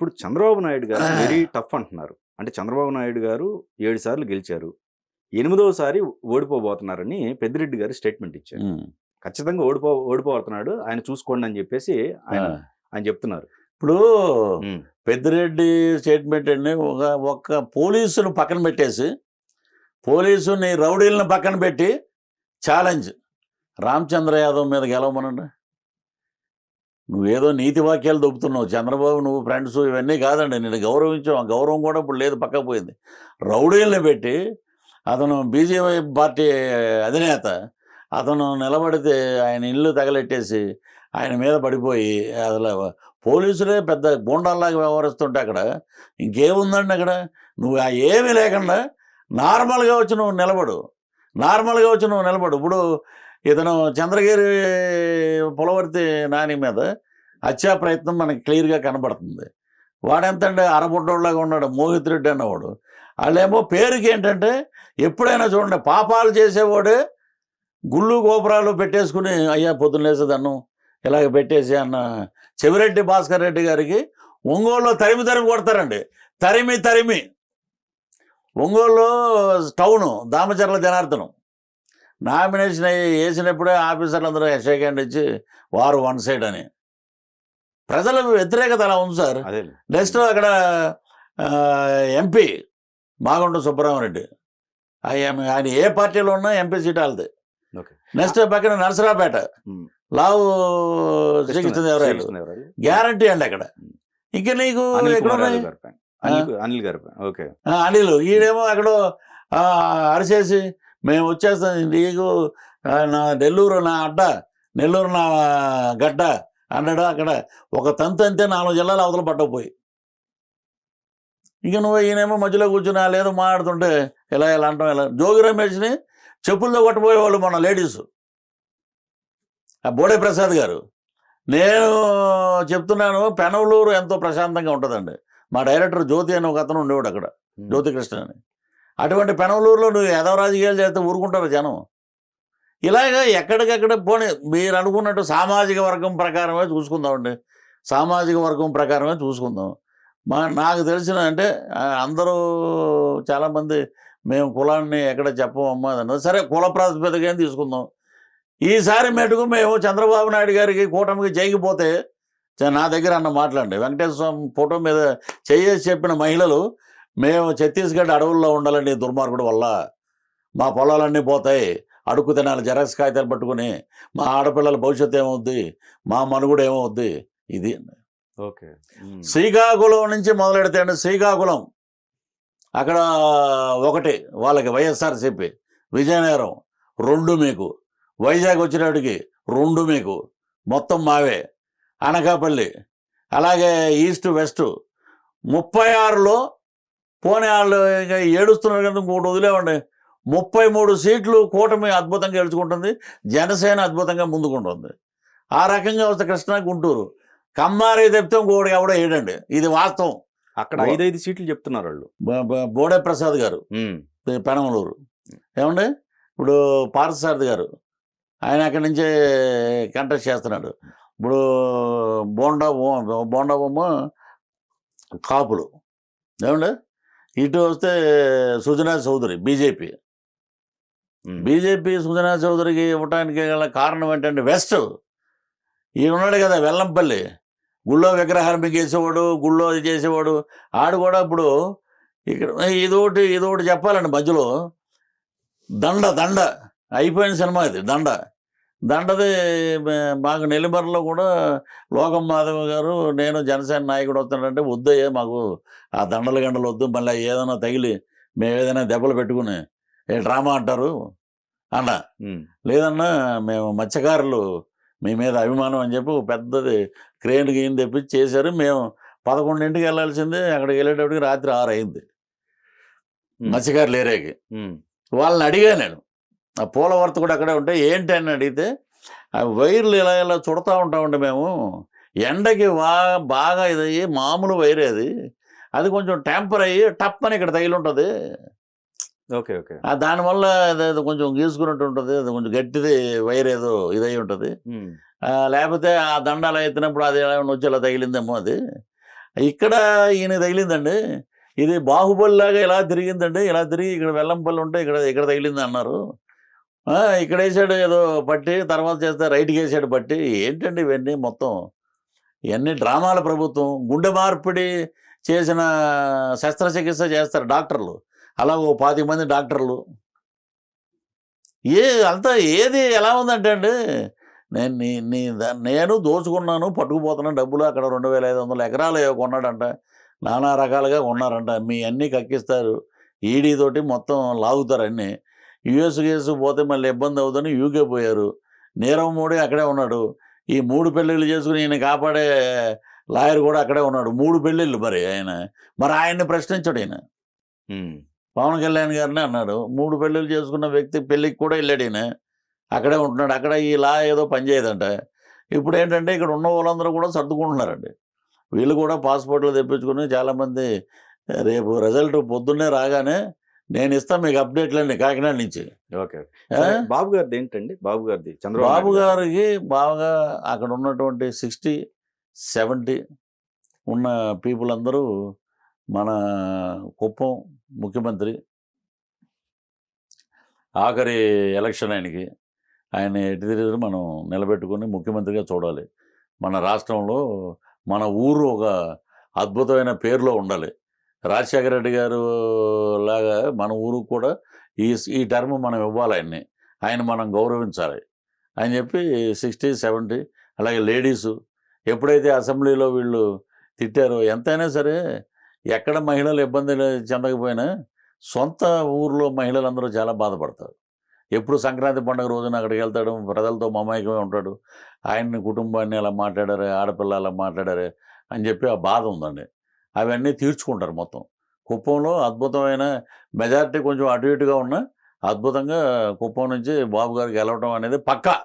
ఇప్పుడు చంద్రబాబు నాయుడు గారు very tough అంటున్నారు. అంటే చంద్రబాబు నాయుడు గారు 7 సార్లు గెలిచారు. 8వ సారి ఓడిపోబోతున్నారని పెద్దిరెడ్డి గారు స్టేట్మెంట్ ఇచ్చారు. ఖచ్చితంగా ఓడిపోతున్నాడు, ఆయన చూసుకోండి అని చెప్పేసి ఆయన చెప్తున్నారు. ఇప్పుడు ఉమ్, పెద్దిరెడ్డి స్టేట్మెంట్ అండి, ఒక పోలీసును పక్కన పెట్టేసి, పోలీసుని రౌడీలను పక్కన పెట్టి ఛాలెంజ్ రామచంద్ర యాదవ్ మీద గెలవమనండి. నువ్వేదో నీతి వాక్యాలు దొబ్బుతున్నావు చంద్రబాబు, నువ్వు ఫ్రెండ్స్ ఇవన్నీ కాదండి. నేను గౌరవించావు, ఆ గౌరవం కూడా ఇప్పుడు లేదు, పక్కకు పోయింది. రౌడీలను పెట్టి అతను బీజేపీ పార్టీ అధినేత, అతను నిలబడితే ఆయన ఇల్లు తగలెట్టేసి ఆయన మీద పడిపోయి అసలు పోలీసులే పెద్ద గూండాల్లాగా వ్యవహరిస్తుంటే అక్కడ ఇంకేముందండి అక్కడ? నువ్వు ఏమీ లేకుండా నార్మల్గా వచ్చి నువ్వు నిలబడు. ఇప్పుడు ఇతను చంద్రగిరి పులవర్తి నాని మీద హత్యా ప్రయత్నం మనకి క్లియర్గా కనబడుతుంది. వాడెంతంటే అరబుడ్డోళ్ళగా ఉన్నాడు మోహిత్ రెడ్డి అన్నవాడు. వాళ్ళేమో పేరుకి ఏంటంటే ఎప్పుడైనా చూడండి, పాపాలు చేసేవాడే గుళ్ళు గోపురాలు పెట్టేసుకుని అయ్యా పొద్దున్న లేసేదన్ను ఇలాగ పెట్టేసి అన్న చెవిరెడ్డి భాస్కర్ రెడ్డి గారికి ఒంగోలులో తరిమి కొడతారండి. తరిమి ఒంగోలులో టౌను దామచర్ల జనార్దనం నామినేషన్ వేసినప్పుడే ఆఫీసర్లు అందరూ షేక్ హ్యాండ్ ఇచ్చి వారు వన్ సైడ్ అని. ప్రజల వ్యతిరేకత అలా ఉంది సార్. నెక్స్ట్ అక్కడ ఎంపీ మాగుంట సుబ్బరామరెడ్డి, ఆయన ఏ పార్టీలో ఉన్నా ఎంపీ సీట్ వాళ్ళది. నెక్స్ట్ పక్కన నరసరాపేట లావు శ్రీకృష్ణదేవరాయలు గ్యారంటీ అండి అక్కడ. ఇంకా నీకు అనిల్ ఈడేమో ఎక్కడో అరిచేసి మేము వచ్చేస్తాం నీకు నా నెల్లూరు నా గడ్డ అన్నాడు. అక్కడ ఒక తంతు అంతే 4 జిల్లాలు అవతల పట్టకపోయి, ఇంక నువ్వు ఈయనేమో మధ్యలో కూర్చుని లేదో మాట్లాడుతుంటే ఇలా అంటాం. ఇలా జోగి రమేష్ని చెప్పులతో కొట్టబోయేవాళ్ళు మన లేడీస్, ఆ బోడే ప్రసాద్ గారు. నేను చెప్తున్నాను, పెనవలూరు ఎంతో ప్రశాంతంగా ఉంటుందండి. మా డైరెక్టర్ జ్యోతి అని ఒక అతను ఉండేవాడు అక్కడ, జ్యోతికృష్ణ అని. అటువంటి పెనవలూరులో నువ్వు ఏదో రాజకీయాలు చేస్తే ఊరుకుంటారు జనం. ఇలాగ ఎక్కడికెక్కడ పోనీ మీరు అనుకున్నట్టు సామాజిక వర్గం ప్రకారమే చూసుకుందాం. నాకు తెలిసిన అంటే అందరూ చాలామంది మేము కులాన్ని ఎక్కడ చెప్పమమ్మా అన్నది. సరే, కుల ప్రాతిపదికగా తీసుకుందాం. ఈసారి మటుకు మేము చంద్రబాబు నాయుడు గారికి కూటమికి జైగిపోతే నా దగ్గర మాట్లాడండి. వెంకటేశ్వర స్వామి ఫోటో మీద చేసి చెప్పిన మహిళలు, మేము ఛత్తీస్గఢ్ అడవుల్లో ఉండాలండి దుర్మార్గుడు వల్ల, మా పొలాలన్నీ పోతాయి, అడుక్కు తినాలి జెరాక్స్ కాగితాలు పట్టుకుని, మా ఆడపిల్లల భవిష్యత్తు ఏమవుద్ది, మా మనుగుడు ఏమవుద్ది. ఇది ఓకే. శ్రీకాకుళం నుంచి మొదలెడితే అండి, శ్రీకాకుళం అక్కడ 1 వాళ్ళకి వైఎస్ఆర్సీపీ, విజయనగరం 2 మీకు, వైజాగ్ వచ్చినప్పటికి 2 మీకు, మొత్తం మావే, అనకాపల్లి అలాగే ఈస్ట్ వెస్ట్ 36లో పోనీ వాళ్ళు ఇంకా ఏడుస్తున్నారు కదా, ఇంకోటి వదిలేవండి. 33 సీట్లు కూటమి అద్భుతంగా గెలుచుకుంటుంది, జనసేన అద్భుతంగా ముందుకుంటుంది. ఆ రకంగా వస్తే కృష్ణా, గుంటూరు, కమ్మారి తప్పితే ఇంకోటి ఎవడో ఏడండి. ఇది వాస్తవం. అక్కడ 5 సీట్లు చెప్తున్నారు వాళ్ళు. బోడే ప్రసాద్ గారు పెనమలూరు, ఏమండి ఇప్పుడు పార్థసారథి గారు ఆయన అక్కడి నుంచే కంటెస్ట్ చేస్తున్నాడు. ఇప్పుడు బోండాబొమ్మ కాపులు, ఏమండి ఇటు వస్తే సుజనా చౌదరి బీజేపీ సుజనా చౌదరికి ఇవ్వటానికి గల కారణం ఏంటంటే వెస్ట్ ఈయన ఉన్నాడు కదా వెల్లంపల్లి, గుళ్ళో విగ్రహాలు మిగేసేవాడు, గుళ్ళో చేసేవాడు, ఆడు కూడా ఇప్పుడు ఇక్కడ ఇదొకటి చెప్పాలండి. మధ్యలో దండ అయిపోయిన సినిమా ఇది. దండది మాకు నెల్లిమర్రలో కూడా లోకం మాధవ్ గారు, నేను జనసేన నాయకుడు వస్తానంటే వద్దయ్యా మాకు ఆ గండలు వద్దు, మళ్ళీ ఏదైనా తగిలి మేము ఏదైనా దెబ్బలు పెట్టుకుని డ్రామా అంటారు అన్న. లేదన్నా మేము మత్స్యకారులు, మీ మీద అభిమానం అని చెప్పి పెద్దది క్రేన్ గీన్ తెప్పించి చేశారు. మేము 11ంటికి వెళ్ళాల్సిందే, అక్కడికి వెళ్ళేటప్పటికి రాత్రి 6 అయింది మత్స్యకారులు ఏరియాకి. వాళ్ళని అడిగా నేను, ఆ పూలవర్త కూడా అక్కడే ఉంటే ఏంటి అని అడిగితే, ఆ వైర్లు ఇలా చుడతా ఉంటామండి మేము, ఎండకి బాగా ఇదయ్యి మామూలు వైర్ అది కొంచెం టెంపర్ అయ్యి టప్ అని ఇక్కడ తగిలి ఉంటుంది. Okay okay. దానివల్ల అదేదో కొంచెం గీసుకున్నట్టు ఉంటుంది, అది కొంచెం గట్టిది వైర్ ఏదో ఇదై ఉంటుంది. లేకపోతే ఆ దండాలు ఎత్తినప్పుడు అది ఎలా వచ్చి ఇలా తగిలిందేమో అది. ఇక్కడ ఈయన తగిలిందండి. ఇది బాహుబలి లాగా ఇలా తిరిగిందండి, ఇలా తిరిగి ఇక్కడ వెల్లంపల్లి ఉంటే ఇక్కడ తగిలింది అన్నారు. ఇక్కడ వేసాడు ఏదో పట్టి, తర్వాత చేస్తే రైట్కి వేసాడు పట్టి. ఏంటండి ఇవన్నీ మొత్తం? ఇవన్నీ డ్రామాల ప్రభుత్వం. గుండె మార్పిడి చేసిన శస్త్రచికిత్స చేస్తారు డాక్టర్లు, అలా ఓ 25 మంది డాక్టర్లు. అంతా ఏది ఎలా ఉందంటే అండి, నేను దోచుకున్నాను, పట్టుకుపోతున్నాను డబ్బులు. అక్కడ 2500 ఎకరాలు ఏవో కొన్నాడంట, నానా రకాలుగా కొన్నారంట. మీ అన్నీ కక్కిస్తారు, ఈడీ తోటి మొత్తం లాగుతారు అన్నీ. యుఎస్ కేసు పోతే మళ్ళీ ఇబ్బంది అవుతుందని యూకే పోయారు. నీరవ్ మోడీ అక్కడే ఉన్నాడు. ఈ 3 పెళ్ళిళ్ళు చేసుకుని ఈయన కాపాడే లాయర్ కూడా అక్కడే ఉన్నాడు. 3 పెళ్ళిళ్ళు. మరి ఆయన్ని ప్రశ్నించాడు ఈయన. పవన్ కళ్యాణ్ గారిని అన్నాడు. 3 పెళ్ళిళ్ళు చేసుకున్న వ్యక్తి పెళ్ళికి కూడా వెళ్ళాడు ఈయన, అక్కడే ఉంటున్నాడు. అక్కడ ఈ లా ఏదో పనిచేయదంట. ఇప్పుడు ఏంటంటే ఇక్కడ ఉన్న వాళ్ళందరూ కూడా సర్దుకుంటున్నారండి. వీళ్ళు కూడా పాస్పోర్ట్లు తెప్పించుకుని చాలామంది రేపు రిజల్ట్ పొద్దున్నే రాగానే నేను ఇస్తాను మీకు అప్డేట్లండి కాకినాడ నుంచి. ఓకే. బాబు గారిది ఏంటండి? బాబు గారిది చంద్రబాబు బాబు గారికి బాగా అక్కడ ఉన్నటువంటి 60-70 ఉన్న పీపుల్ అందరూ మన కుప్పం ముఖ్యమంత్రి ఆఖరి ఎలక్షన్ ఆయన ఎటు తిరిగి మనం నిలబెట్టుకుని ముఖ్యమంత్రిగా చూడాలి. మన రాష్ట్రంలో మన ఊరు ఒక అద్భుతమైన పేరులో ఉండాలి. రాజశేఖర రెడ్డి గారు లాగా మన ఊరుకు కూడా ఈ టర్మ్ మనం ఇవ్వాలి ఆయన మనం గౌరవించాలి అని చెప్పి 60-70. అలాగే లేడీసు ఎప్పుడైతే అసెంబ్లీలో వీళ్ళు తిట్టారో, ఎంతైనా సరే ఎక్కడ మహిళలు ఇబ్బంది చెందకపోయినా సొంత ఊర్లో మహిళలందరూ చాలా బాధపడతారు. ఎప్పుడు సంక్రాంతి పండుగ రోజున అక్కడికి వెళ్తాడు, ప్రజలతో మమైకమే ఉంటాడు. ఆయన్ని కుటుంబాన్ని అలా మాట్లాడారే, ఆడపిల్ల అలా మాట్లాడారే అని చెప్పి ఆ బాధ ఉందండి. అవన్నీ తీర్చుకుంటారు మొత్తం. కుప్పంలో అద్భుతమైన మెజారిటీ, కొంచెం అటు ఇటుగా ఉన్న అద్భుతంగా కుప్పం నుంచి బాబు గారికి గెలవడం అనేది పక్కా.